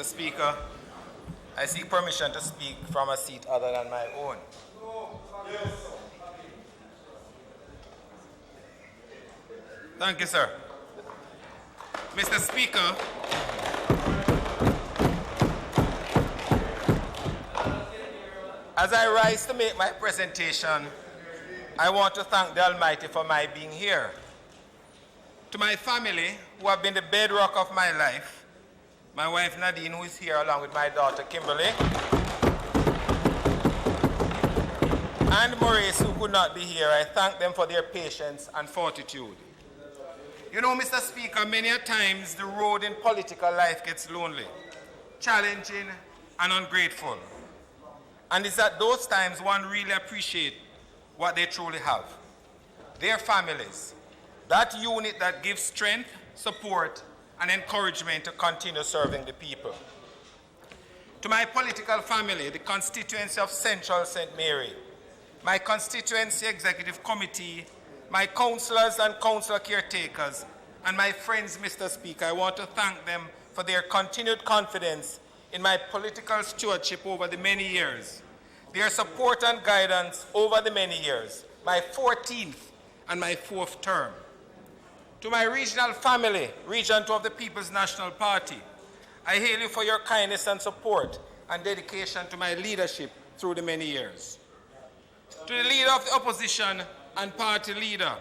Mr. Speaker, I seek permission to speak from a seat other than my own. Thank you, sir. Mr. Speaker, as I rise to make my presentation, I want to thank the Almighty for my being here. To my family, who have been the bedrock of my life, my wife Nadine, who is here along with my daughter Kimberly, and Morais, who could not be here, I thank them for their patience and fortitude. You know, Mr. Speaker, many a times the road in political life gets lonely, challenging, and ungrateful. And it's at those times one really appreciates what they truly have. Their families, that unit that gives strength, support, and encouragement to continue serving the people. To my political family, the constituency of Central St. Mary, my constituency executive committee, my councillors and councillor caretakers, and my friends, Mr. Speaker, I want to thank them for their continued confidence in my political stewardship over the many years, their support and guidance over the many years, my 14th and my 4th term. To my regional family, Region 2 of the People's National Party, I hail you for your kindness and support and dedication to my leadership through the many years. To the leader of the opposition and party leader,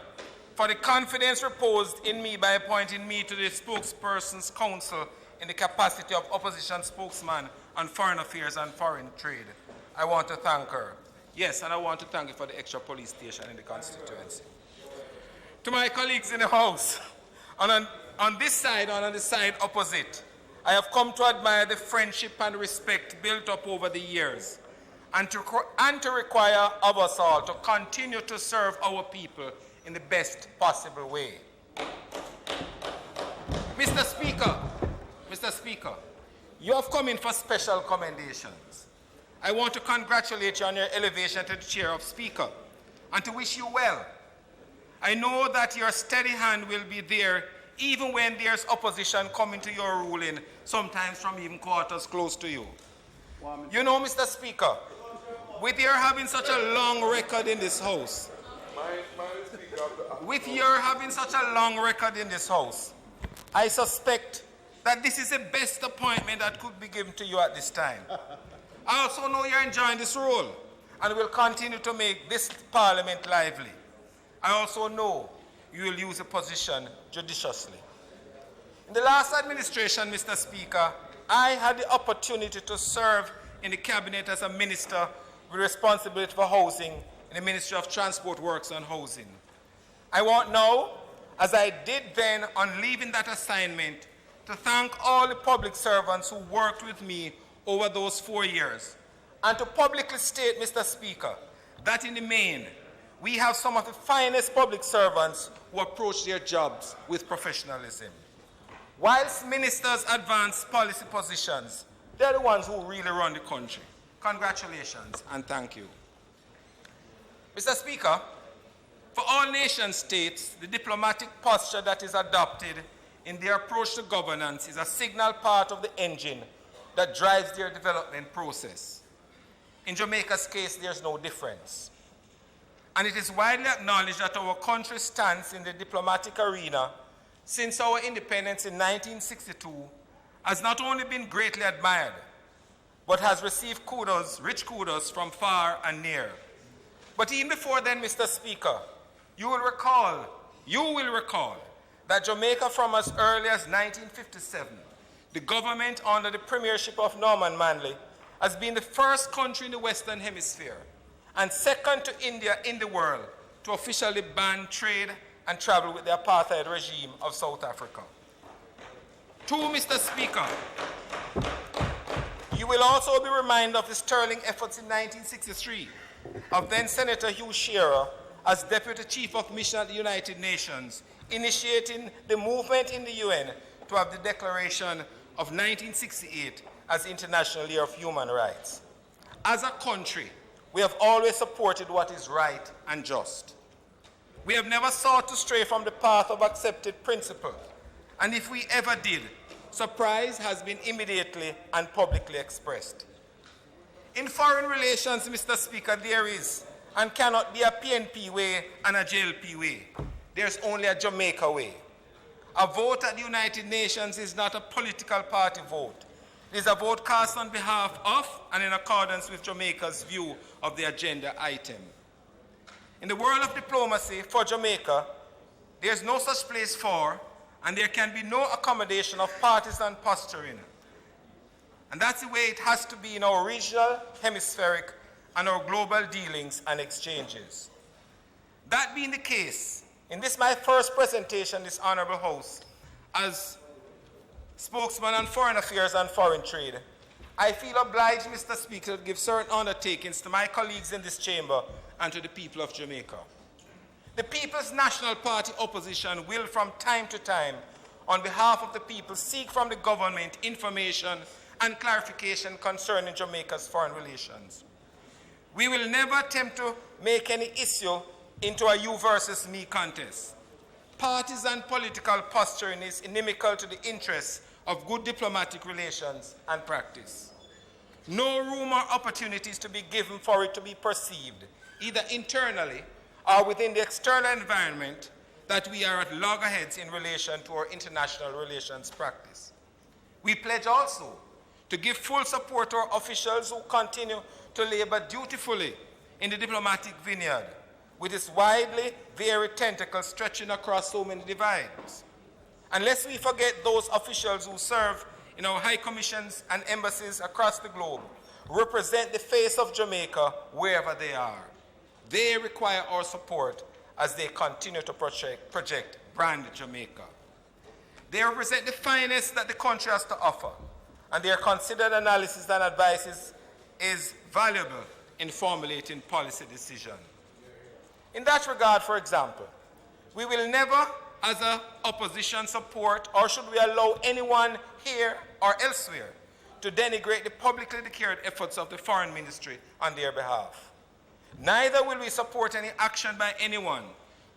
for the confidence reposed in me by appointing me to the Spokesperson's Council in the capacity of opposition spokesman on foreign affairs and foreign trade, I want to thank her. Yes, and I want to thank you for the extra police station in the constituency. To my colleagues in the House, on this side and on the side opposite, I have come to admire the friendship and respect built up over the years, and to require of us all to continue to serve our people in the best possible way. Mr. Speaker, you have come in for special commendations. I want to congratulate you on your elevation to the chair of Speaker and to wish you well. I know that your steady hand will be there even when there's opposition coming to your ruling, sometimes from even quarters close to you. You know, Mr. Speaker, with your having such a long record in this House, I suspect that this is the best appointment that could be given to you at this time. I also know you're enjoying this role and will continue to make this Parliament lively. I also know you will use the position judiciously. In the last administration, Mr. Speaker, I had the opportunity to serve in the cabinet as a minister with responsibility for housing in the Ministry of Transport Works and Housing. I want now, as I did then on leaving that assignment, to thank all the public servants who worked with me over those 4 years, and to publicly state, Mr. Speaker, that in the main, we have some of the finest public servants who approach their jobs with professionalism. Whilst ministers advance policy positions, they're the ones who really run the country. Congratulations and thank you. Mr. Speaker, for all nation states, the diplomatic posture that is adopted in their approach to governance is a signal part of the engine that drives their development process. In Jamaica's case, there's no difference. And it is widely acknowledged that our country's stance in the diplomatic arena since our independence in 1962 has not only been greatly admired, but has received kudos, rich kudos from far and near. But even before then, Mr. Speaker, you will recall that Jamaica from as early as 1957, the government under the premiership of Norman Manley has been the first country in the Western Hemisphere and second to India in the world to officially ban trade and travel with the apartheid regime of South Africa. Two, Mr. Speaker, you will also be reminded of the sterling efforts in 1963 of then Senator Hugh Shearer as Deputy Chief of Mission at the United Nations, initiating the movement in the UN to have the Declaration of 1968 as International Year of Human Rights. As a country, we have always supported what is right and just. We have never sought to stray from the path of accepted principle, and if we ever did, surprise has been immediately and publicly expressed. In foreign relations, Mr. Speaker, there is and cannot be a PNP way and a JLP way. There's only a Jamaica way. A vote at the United Nations is not a political party vote. It is a vote cast on behalf of and in accordance with Jamaica's view of the agenda item. In the world of diplomacy, for Jamaica, there is no such place for, and there can be no accommodation of partisan posturing. And that's the way it has to be in our regional, hemispheric, and our global dealings and exchanges. That being the case, in this my first presentation in this Honourable House as spokesman on foreign affairs and foreign trade, I feel obliged, Mr. Speaker, to give certain undertakings to my colleagues in this chamber and to the people of Jamaica. The People's National Party opposition will from time to time, on behalf of the people, seek from the government information and clarification concerning Jamaica's foreign relations. We will never attempt to make any issue into a you versus me contest. Partisan political posturing is inimical to the interests of good diplomatic relations and practice. No room or opportunities to be given for it to be perceived, either internally or within the external environment, that we are at loggerheads in relation to our international relations practice. We pledge also to give full support to our officials who continue to labor dutifully in the diplomatic vineyard, with its widely varied tentacles stretching across so many divides. And lest we forget those officials who serve in our high commissions and embassies across the globe, represent the face of Jamaica wherever they are. They require our support as they continue to project brand Jamaica. They represent the finest that the country has to offer, and their considered analysis and advice is valuable in formulating policy decisions. In that regard, for example, we will never, as an opposition, support or should we allow anyone here or elsewhere to denigrate the publicly declared efforts of the Foreign Ministry on their behalf. Neither will we support any action by anyone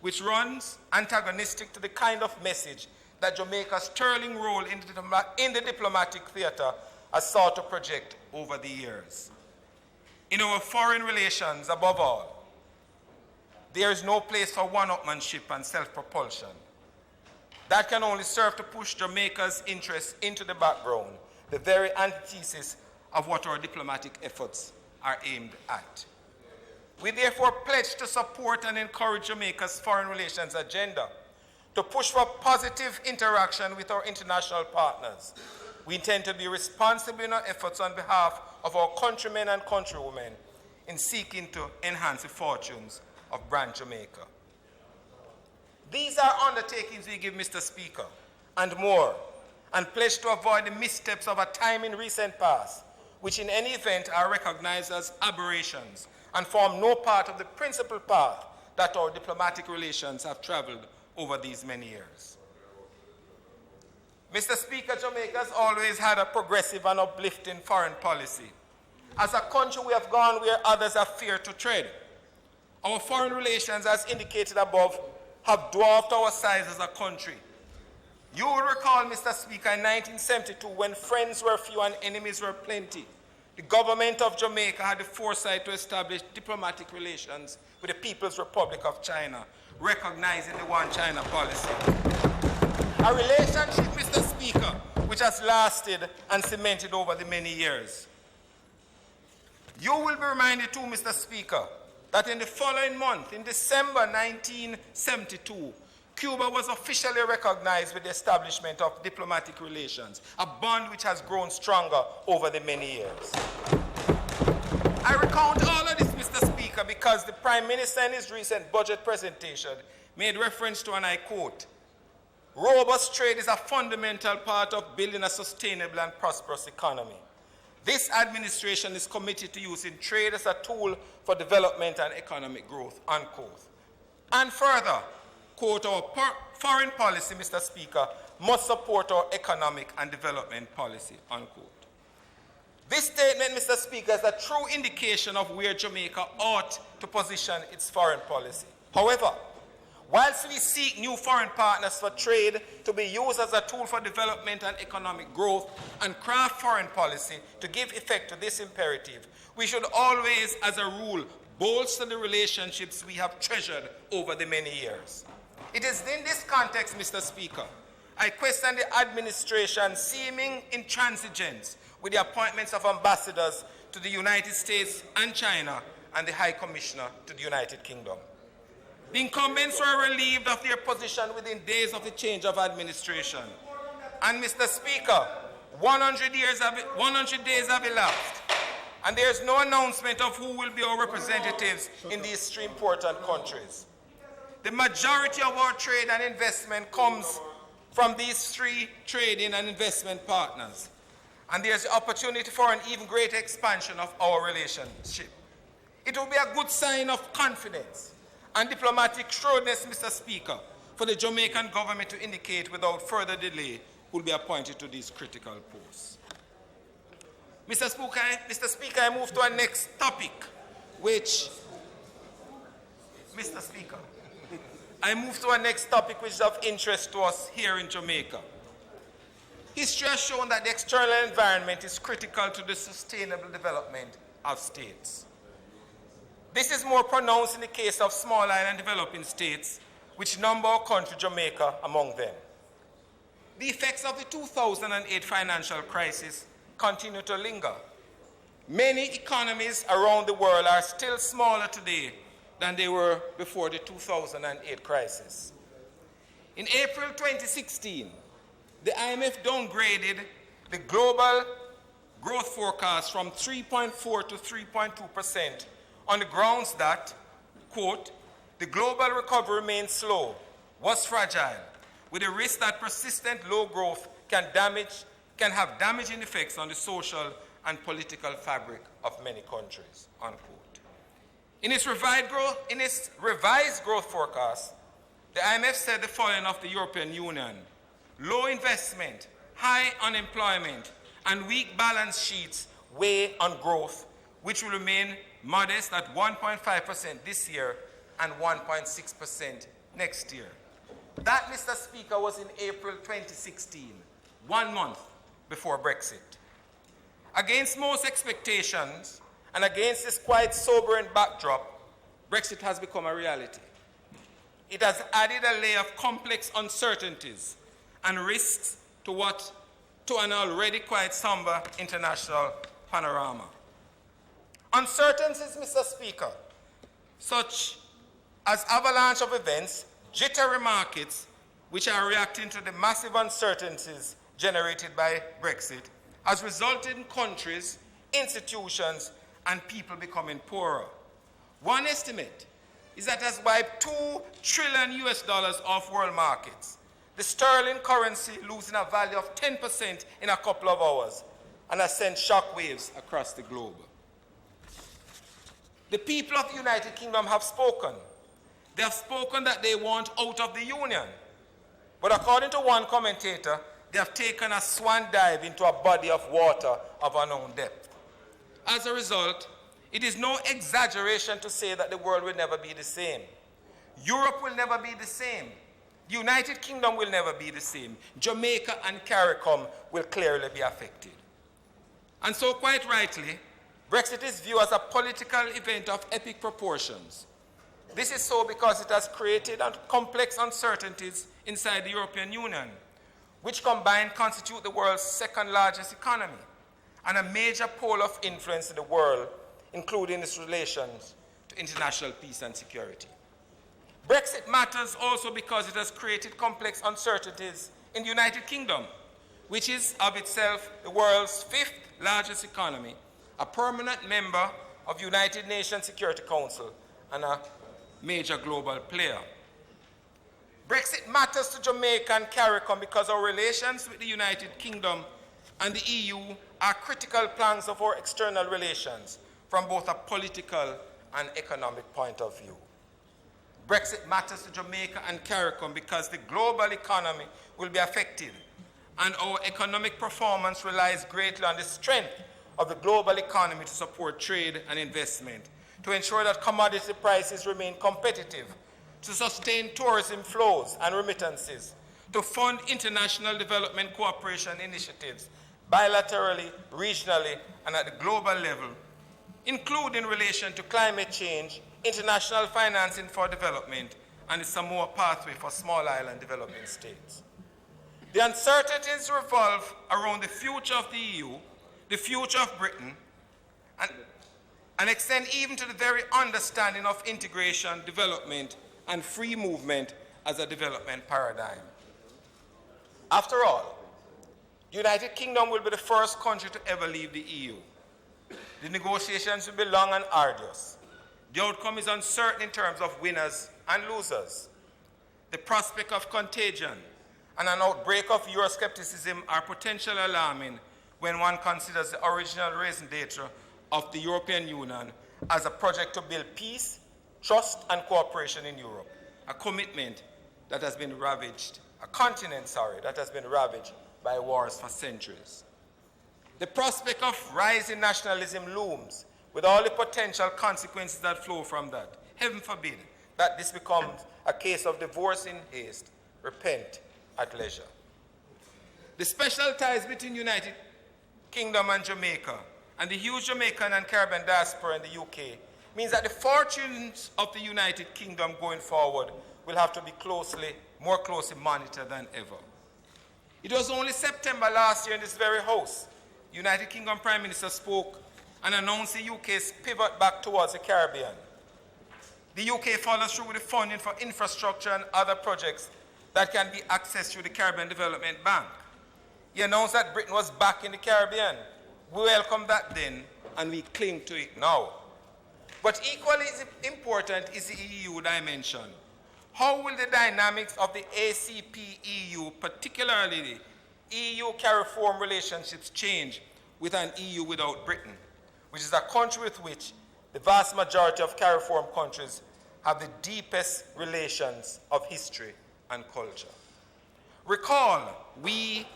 which runs antagonistic to the kind of message that Jamaica's sterling role in the diplomatic theater has sought to project over the years. In our foreign relations, above all, there is no place for one-upmanship and self-propulsion. That can only serve to push Jamaica's interests into the background, the very antithesis of what our diplomatic efforts are aimed at. We therefore pledge to support and encourage Jamaica's foreign relations agenda, to push for positive interaction with our international partners. We intend to be responsible in our efforts on behalf of our countrymen and countrywomen in seeking to enhance the fortunes of brand Jamaica. These are undertakings we give, Mr. Speaker, and more, and pledge to avoid the missteps of a time in recent past, which in any event are recognized as aberrations and form no part of the principal path that our diplomatic relations have traveled over these many years. Mr. Speaker, Jamaica has always had a progressive and uplifting foreign policy. As a country, we have gone where others have feared to tread. Our foreign relations, as indicated above, have dwarfed our size as a country. You will recall, Mr. Speaker, in 1972, when friends were few and enemies were plenty, the government of Jamaica had the foresight to establish diplomatic relations with the People's Republic of China, recognizing the One China policy. A relationship, Mr. Speaker, which has lasted and cemented over the many years. You will be reminded too, Mr. Speaker, that in the following month, in December 1972, Cuba was officially recognized with the establishment of diplomatic relations, a bond which has grown stronger over the many years. I recount all of this, Mr. Speaker, because the Prime Minister in his recent budget presentation made reference to, and I quote, "Robust trade is a fundamental part of building a sustainable and prosperous economy. This administration is committed to using trade as a tool for development and economic growth," unquote. And further, quote, "Our foreign policy, Mr. Speaker, must support our economic and development policy," unquote. This statement, Mr. Speaker, is a true indication of where Jamaica ought to position its foreign policy. However, Whilst we seek new foreign partners for trade to be used as a tool for development and economic growth and craft foreign policy to give effect to this imperative, we should always, as a rule, bolster the relationships we have treasured over the many years. It is in this context, Mr. Speaker, I question the administration's seeming intransigence with the appointments of ambassadors to the United States and China and the High Commissioner to the United Kingdom. The incumbents were relieved of their position within days of the change of administration. And Mr. Speaker, 100 days have elapsed, and there is no announcement of who will be our representatives in these three important countries. The majority of our trade and investment comes from these three trading and investment partners, and there's the opportunity for an even greater expansion of our relationship. It will be a good sign of confidence and diplomatic shrewdness, Mr. Speaker, for the Jamaican government to indicate without further delay who will be appointed to these critical posts. Mr. Speaker, I move to our next topic, which is of interest to us here in Jamaica. History has shown that the external environment is critical to the sustainable development of states. This is more pronounced in the case of small island developing states, which number our country, Jamaica, among them. The effects of the 2008 financial crisis continue to linger. Many economies around the world are still smaller today than they were before the 2008 crisis. In April 2016, the IMF downgraded the global growth forecast from 3.4 to 3.2% on the grounds that, quote, the global recovery remains slow, was fragile, with a risk that persistent low growth can have damaging effects on the social and political fabric of many countries, unquote. In its revised growth forecast, the IMF said the following of the European Union: low investment, high unemployment, and weak balance sheets weigh on growth, which will remain modest at 1.5% this year and 1.6% next year. That, Mr. Speaker, was in April 2016, 1 month before Brexit. Against most expectations and against this quite sobering backdrop, Brexit has become a reality. It has added a layer of complex uncertainties and risks to an already quite somber international panorama. Uncertainties, Mr. Speaker, such as avalanche of events, jittery markets, which are reacting to the massive uncertainties generated by Brexit, has resulted in countries, institutions, and people becoming poorer. One estimate is that it has wiped $2 trillion off world markets, the sterling currency losing a value of 10% in a couple of hours, and has sent shockwaves across the globe. The people of the United Kingdom have spoken. They have spoken that they want out of the Union. But according to one commentator, they have taken a swan dive into a body of water of unknown depth. As a result, it is no exaggeration to say that the world will never be the same. Europe will never be the same. The United Kingdom will never be the same. Jamaica and CARICOM will clearly be affected. And so, quite rightly, Brexit is viewed as a political event of epic proportions. This is so because it has created complex uncertainties inside the European Union, which combined constitute the world's second largest economy and a major pole of influence in the world, including its relations to international peace and security. Brexit matters also because it has created complex uncertainties in the United Kingdom, which is of itself the world's fifth largest economy, a permanent member of the United Nations Security Council, and a major global player. Brexit matters to Jamaica and CARICOM because our relations with the United Kingdom and the EU are critical planks of our external relations from both a political and economic point of view. Brexit matters to Jamaica and CARICOM because the global economy will be affected, and our economic performance relies greatly on the strength of the global economy to support trade and investment, to ensure that commodity prices remain competitive, to sustain tourism flows and remittances, to fund international development cooperation initiatives bilaterally, regionally, and at the global level, including in relation to climate change, international financing for development, and the Samoa pathway for small island developing states. The uncertainties revolve around the future of the EU, the future of Britain, and extend even to the very understanding of integration, development, and free movement as a development paradigm. After all, the United Kingdom will be the first country to ever leave the EU. The negotiations will be long and arduous. The outcome is uncertain in terms of winners and losers. The prospect of contagion and an outbreak of Euroscepticism are potentially alarming when one considers the original raison d'etre of the European Union as a project to build peace, trust, and cooperation in Europe, a commitment that has been ravaged, a continent, that has been ravaged by wars for centuries. The prospect of rising nationalism looms with all the potential consequences that flow from that. Heaven forbid that this becomes a case of divorce in haste, repent at leisure. The special ties between United Kingdom and Jamaica and the huge Jamaican and Caribbean diaspora in the UK means that the fortunes of the United Kingdom going forward will have to be more closely monitored than ever. It was only September last year in this very house, the United Kingdom Prime Minister spoke and announced the UK's pivot back towards the Caribbean. The UK follows through with the funding for infrastructure and other projects that can be accessed through the Caribbean Development Bank. He announced that Britain was back in the Caribbean. We welcome that then, and we cling to it now. But equally important is the EU dimension. How will the dynamics of the ACP-EU, particularly the EU-CARIFORUM relationships, change with an EU without Britain, which is a country with which the vast majority of CARIFORUM countries have the deepest relations of history and culture? Recall, we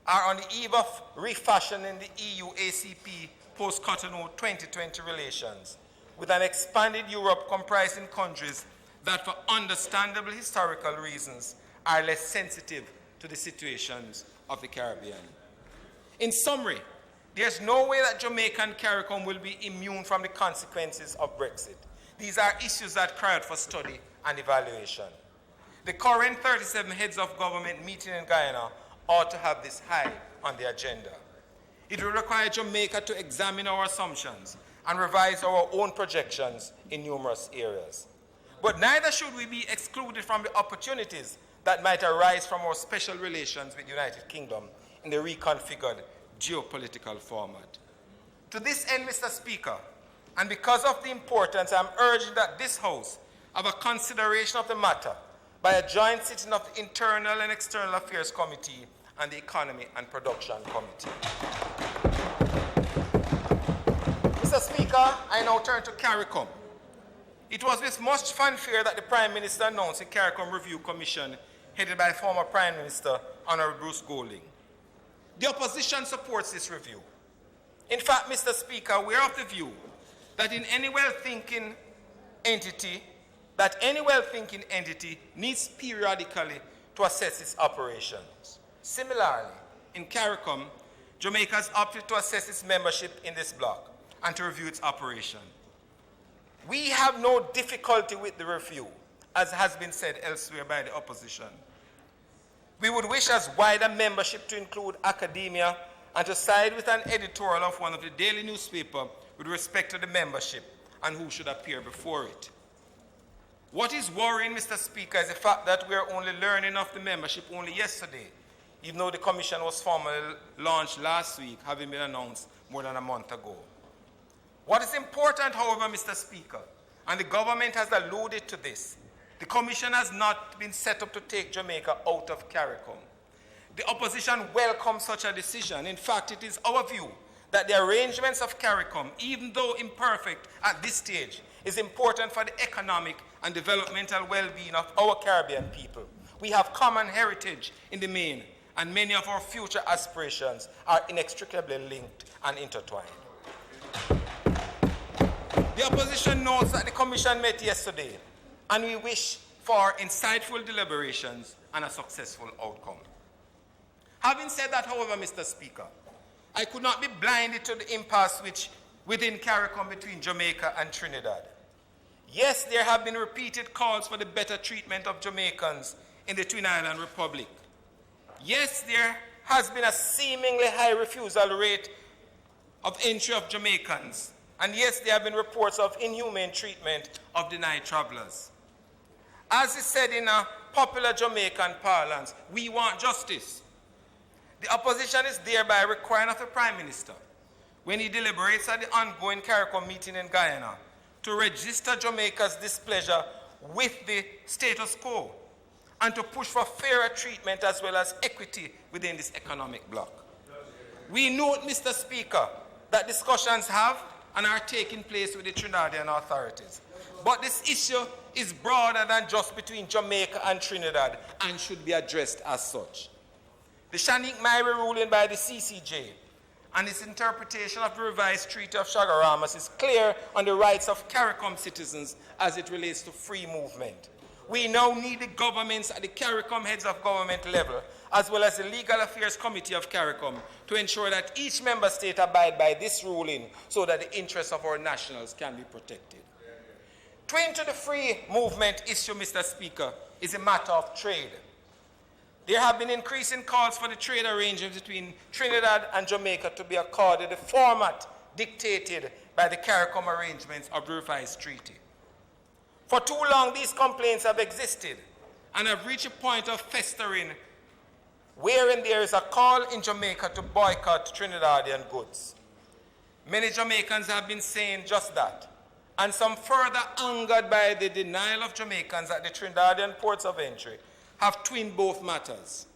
are on the eve of refashioning the EU-ACP post-Cotonou 2020 relations with an expanded Europe comprising countries that, for understandable historical reasons, are less sensitive to the situations of the Caribbean. In summary, there's no way that Jamaica and CARICOM will be immune from the consequences of Brexit. These are issues that cry out for study and evaluation. The current 37 heads of government meeting in Guyana ought to have this high on the agenda. It will require Jamaica to examine our assumptions and revise our own projections in numerous areas. But neither should we be excluded from the opportunities that might arise from our special relations with the United Kingdom in the reconfigured geopolitical format. To this end, Mr. Speaker, and because of the importance, I'm urging that this House have a consideration of the matter by a joint sitting of the Internal and External Affairs Committee and the Economy and Production Committee. Mr. Speaker, I now turn to CARICOM. It was with much fanfare that the Prime Minister announced the CARICOM Review Commission headed by former Prime Minister Honorable Bruce Golding. The opposition supports this review. In fact, Mr. Speaker, we are of the view that any well-thinking entity needs periodically to assess its operations. Similarly, in CARICOM, Jamaica has opted to assess its membership in this bloc and to review its operation. We have no difficulty with the review, as has been said elsewhere by the opposition. We would wish as wider membership to include academia and to side with an editorial of one of the daily newspapers with respect to the membership and who should appear before it. What is worrying, Mr. Speaker, is the fact that we are only learning of the membership only yesterday, even though the Commission was formally launched last week, having been announced more than a month ago. What is important, however, Mr. Speaker, and the government has alluded to this, the Commission has not been set up to take Jamaica out of CARICOM. The opposition welcomes such a decision. In fact, it is our view that the arrangements of CARICOM, even though imperfect at this stage, is important for the economic and developmental well-being of our Caribbean people. We have common heritage in the main, and many of our future aspirations are inextricably linked and intertwined. The opposition notes that the Commission met yesterday, and we wish for insightful deliberations and a successful outcome. Having said that, however, Mr. Speaker, I could not be blinded to the impasse within CARICOM between Jamaica and Trinidad. Yes, there have been repeated calls for the better treatment of Jamaicans in the Twin Island Republic. Yes, there has been a seemingly high refusal rate of entry of Jamaicans. And yes, there have been reports of inhumane treatment of denied travelers. As is said in a popular Jamaican parlance, we want justice. The opposition is thereby requiring of the Prime Minister, when he deliberates at the ongoing CARICOM meeting in Guyana, to register Jamaica's displeasure with the status quo and to push for fairer treatment as well as equity within this economic bloc. We note, Mr. Speaker, that discussions have and are taking place with the Trinidadian authorities. But this issue is broader than just between Jamaica and Trinidad and should be addressed as such. The Shanique Myrie ruling by the CCJ and its interpretation of the revised Treaty of Chaguaramas is clear on the rights of CARICOM citizens as it relates to free movement. We now need the governments at the CARICOM heads of government level, as well as the Legal Affairs Committee of CARICOM, to ensure that each member state abide by this ruling so that the interests of our nationals can be protected. Twin to the free movement issue, Mr. Speaker, is a matter of trade. There have been increasing calls for the trade arrangements between Trinidad and Jamaica to be accorded the format dictated by the CARICOM arrangements of the revised treaty. For too long, these complaints have existed and have reached a point of festering wherein there is a call in Jamaica to boycott Trinidadian goods. Many Jamaicans have been saying just that, and some further angered by the denial of Jamaicans at the Trinidadian ports of entry have twinned both matters.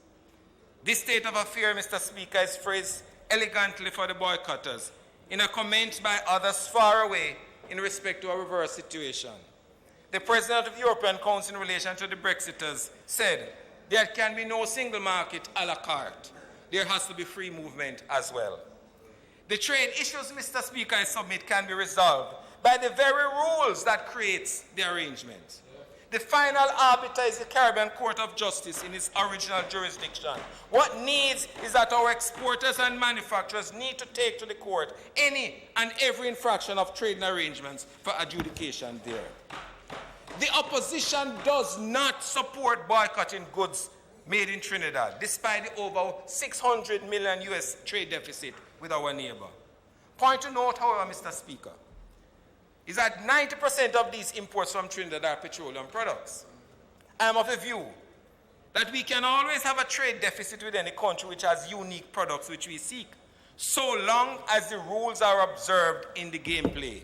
This state of affairs, Mr. Speaker, is phrased elegantly for the boycotters in a comment by others far away in respect to a reverse situation. The President of the European Council in relation to the Brexiters said, there can be no single market a la carte. There has to be free movement as well. The trade issues, Mr. Speaker, I submit can be resolved by the very rules that creates the arrangement. The final arbiter is the Caribbean Court of Justice in its original jurisdiction. What needs is that our exporters and manufacturers need to take to the court any and every infraction of trading arrangements for adjudication there. The opposition does not support boycotting goods made in Trinidad, despite the over 600 million US trade deficit with our neighbor. Point to note, however, Mr. Speaker, is that 90% of these imports from Trinidad are petroleum products. I am of the view that we can always have a trade deficit with any country which has unique products which we seek, so long as the rules are observed in the gameplay.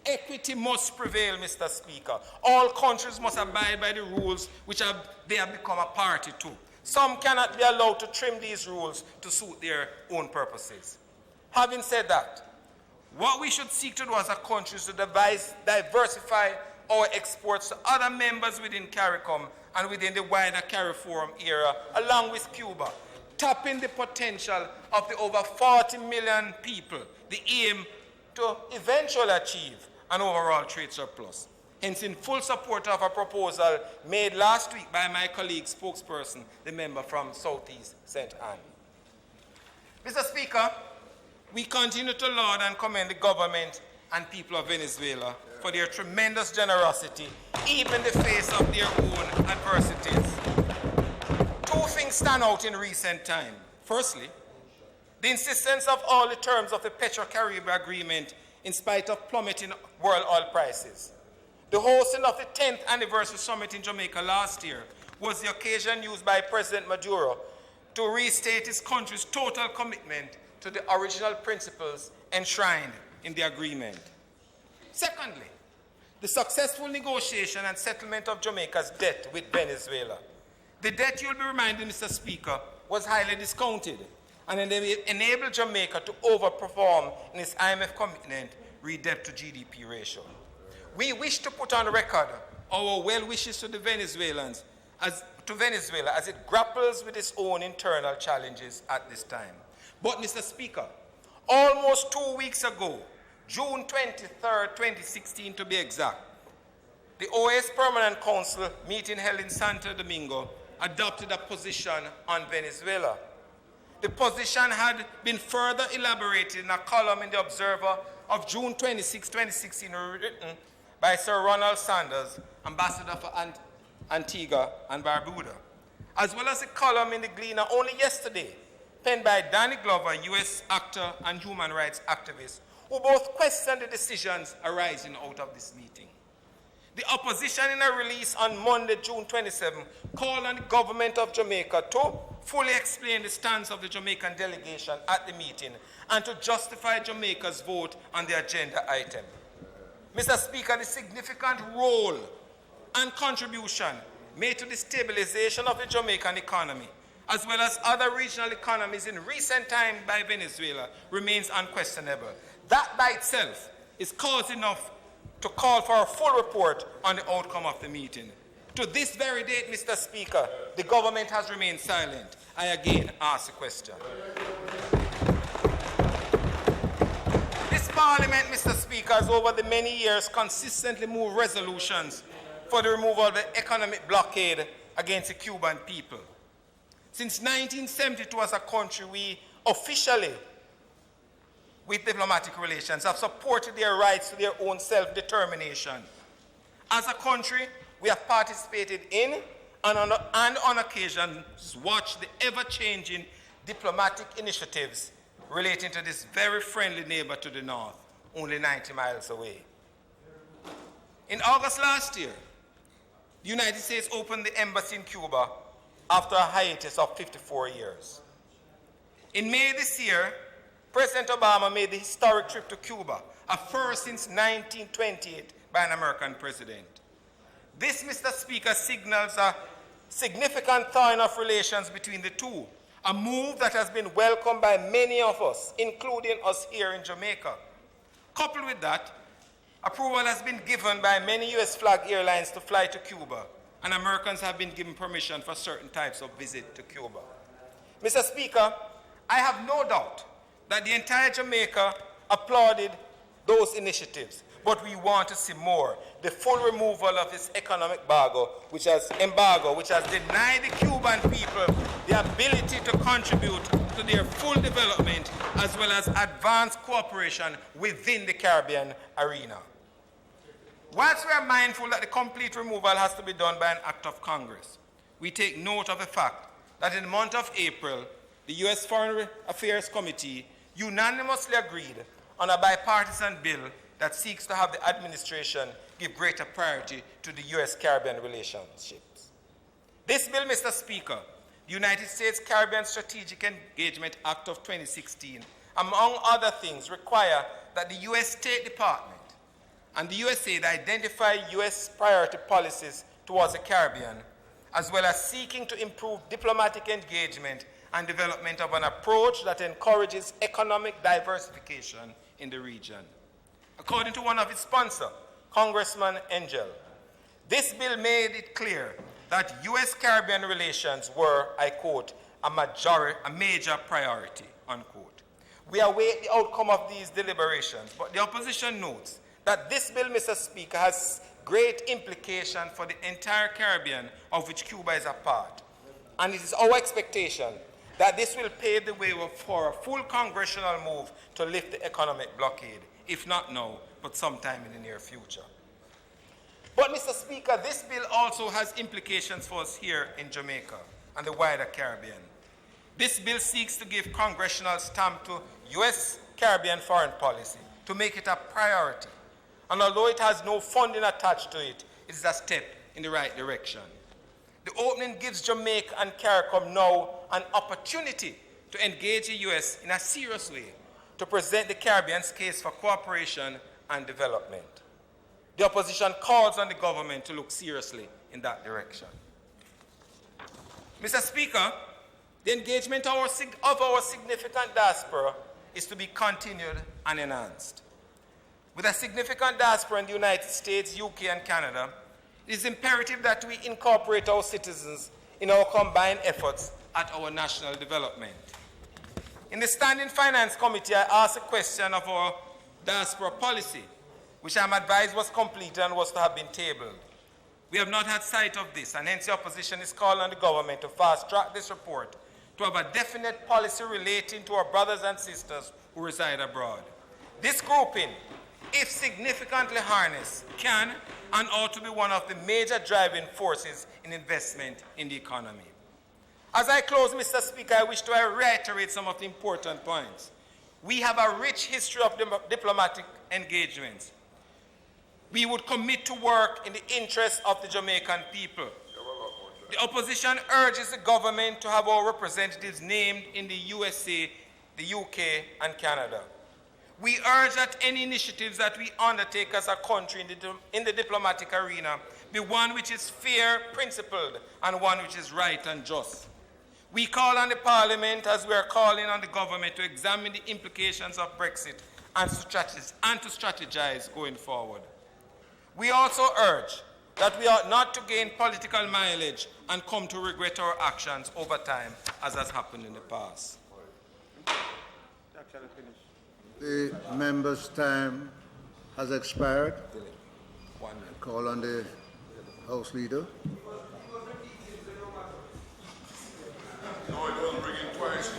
Equity must prevail, Mr. Speaker. All countries must abide by the rules which they have become a party to. Some cannot be allowed to trim these rules to suit their own purposes. Having said that, what we should seek to do as a country is to diversify our exports to other members within CARICOM and within the wider CARIFORUM era, along with Cuba, tapping the potential of the over 40 million people, the aim to eventually achieve an overall trade surplus. Hence, in full support of a proposal made last week by my colleague spokesperson, the member from Southeast St. Anne. Mr. Speaker, we continue to laud and commend the government and people of Venezuela for their tremendous generosity, even in the face of their own adversities. Two things stand out in recent time. Firstly, the insistence of all the terms of the Petro-Caribbean Agreement in spite of plummeting world oil prices. The hosting of the 10th anniversary summit in Jamaica last year was the occasion used by President Maduro to restate his country's total commitment to the original principles enshrined in the agreement. Secondly, the successful negotiation and settlement of Jamaica's debt with Venezuela. The debt, you'll be reminded, Mr. Speaker, was highly discounted and enabled Jamaica to overperform in its IMF commitment re-debt to GDP ratio. We wish to put on record our well wishes to Venezuela as it grapples with its own internal challenges at this time. But, Mr. Speaker, almost 2 weeks ago, June 23rd, 2016 to be exact, the OAS Permanent Council meeting held in Santo Domingo adopted a position on Venezuela. The position had been further elaborated in a column in The Observer of June 26, 2016, written by Sir Ronald Sanders, Ambassador for Antigua and Barbuda, as well as a column in The Gleaner only yesterday, penned by Danny Glover, U.S. actor and human rights activist, who both questioned the decisions arising out of this meeting. The opposition, in a release on Monday, June 27, called on the government of Jamaica to fully explain the stance of the Jamaican delegation at the meeting and to justify Jamaica's vote on the agenda item. Mr. Speaker, the significant role and contribution made to the stabilization of the Jamaican economy, as well as other regional economies in recent times by Venezuela, remains unquestionable. That by itself is cause enough to call for a full report on the outcome of the meeting. To this very date, Mr. Speaker, the government has remained silent. I again ask the question. This Parliament, Mr. Speaker, has over the many years consistently moved resolutions for the removal of the economic blockade against the Cuban people. Since 1972 as a country, we officially, with diplomatic relations, have supported their rights to their own self-determination. As a country, we have participated in and on occasions watched the ever-changing diplomatic initiatives relating to this very friendly neighbor to the north, only 90 miles away. In August last year, the United States opened the embassy in Cuba after a hiatus of 54 years. In May this year, President Obama made the historic trip to Cuba, a first since 1928 by an American president. This, Mr. Speaker, signals a significant thawing of relations between the two, a move that has been welcomed by many of us, including us here in Jamaica. Coupled with that, approval has been given by many U.S. flag airlines to fly to Cuba, and Americans have been given permission for certain types of visit to Cuba. Mr. Speaker, I have no doubt that the entire Jamaica applauded those initiatives, but we want to see more. The full removal of this economic embargo, which has denied the Cuban people the ability to contribute to their full development as well as advanced cooperation within the Caribbean arena. Whilst we are mindful that the complete removal has to be done by an act of Congress, we take note of the fact that in the month of April, the U.S. Foreign Affairs Committee unanimously agreed on a bipartisan bill that seeks to have the administration give greater priority to the U.S.-Caribbean relationships. This bill, Mr. Speaker, the United States Caribbean Strategic Engagement Act of 2016, among other things, require that the U.S. State Department and the USAID identify U.S. priority policies towards the Caribbean, as well as seeking to improve diplomatic engagement and development of an approach that encourages economic diversification in the region. According to one of its sponsors, Congressman Angel, this bill made it clear that U.S.-Caribbean relations were, I quote, a major priority, unquote. We await the outcome of these deliberations, but the opposition notes that this bill, Mr. Speaker, has great implication for the entire Caribbean, of which Cuba is a part. And it is our expectation that this will pave the way for a full congressional move to lift the economic blockade, if not now, but sometime in the near future. But, Mr. Speaker, this bill also has implications for us here in Jamaica and the wider Caribbean. This bill seeks to give congressional stamp to U.S. Caribbean foreign policy, to make it a priority. And although it has no funding attached to it, it is a step in the right direction. The opening gives Jamaica and CARICOM now an opportunity to engage the U.S. in a serious way to present the Caribbean's case for cooperation and development. The opposition calls on the government to look seriously in that direction. Mr. Speaker, the engagement of our significant diaspora is to be continued and enhanced. With a significant diaspora in the United States, UK, and Canada, it is imperative that we incorporate our citizens in our combined efforts at our national development. In the Standing Finance Committee, I asked a question of our diaspora policy, which I'm advised was completed and was to have been tabled. We have not had sight of this, and hence the opposition is calling on the government to fast-track this report to have a definite policy relating to our brothers and sisters who reside abroad. This grouping, if significantly harnessed, can and ought to be one of the major driving forces in investment in the economy. As I close, Mr. Speaker, I wish to reiterate some of the important points. We have a rich history of diplomatic engagements. We would commit to work in the interest of the Jamaican people. The opposition urges the government to have our representatives named in the USA, the UK, and Canada. We urge that any initiatives that we undertake as a country in the diplomatic arena be one which is fair, principled, and one which is right and just. We call on the Parliament, as we are calling on the government, to examine the implications of Brexit and to strategize going forward. We also urge that we ought not to gain political mileage and come to regret our actions over time, as has happened in the past. The member's time has expired. Call on the House Leader. No, it doesn't bring in twice.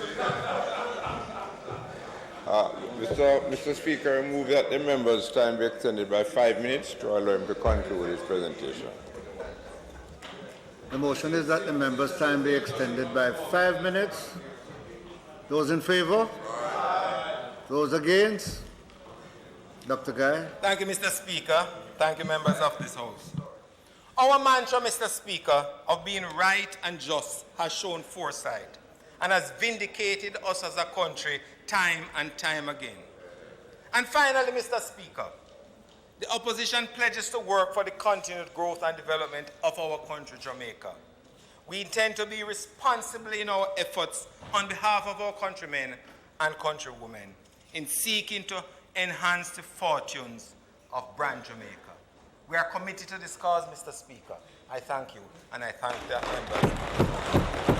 Mr. Speaker, I move that the member's time be extended by 5 minutes to allow him to conclude his presentation. The motion is that the member's time be extended by 5 minutes. Those in favor? Those against? Dr. Guy. Thank you, Mr. Speaker. Thank you, members of this House. Our mantra, Mr. Speaker, of being right and just has shown foresight and has vindicated us as a country time and time again. And finally, Mr. Speaker, the opposition pledges to work for the continued growth and development of our country, Jamaica. We intend to be responsible in our efforts on behalf of our countrymen and countrywomen in seeking to enhance the fortunes of brand Jamaica. We are committed to this cause, Mr. Speaker. I thank you, and I thank the members.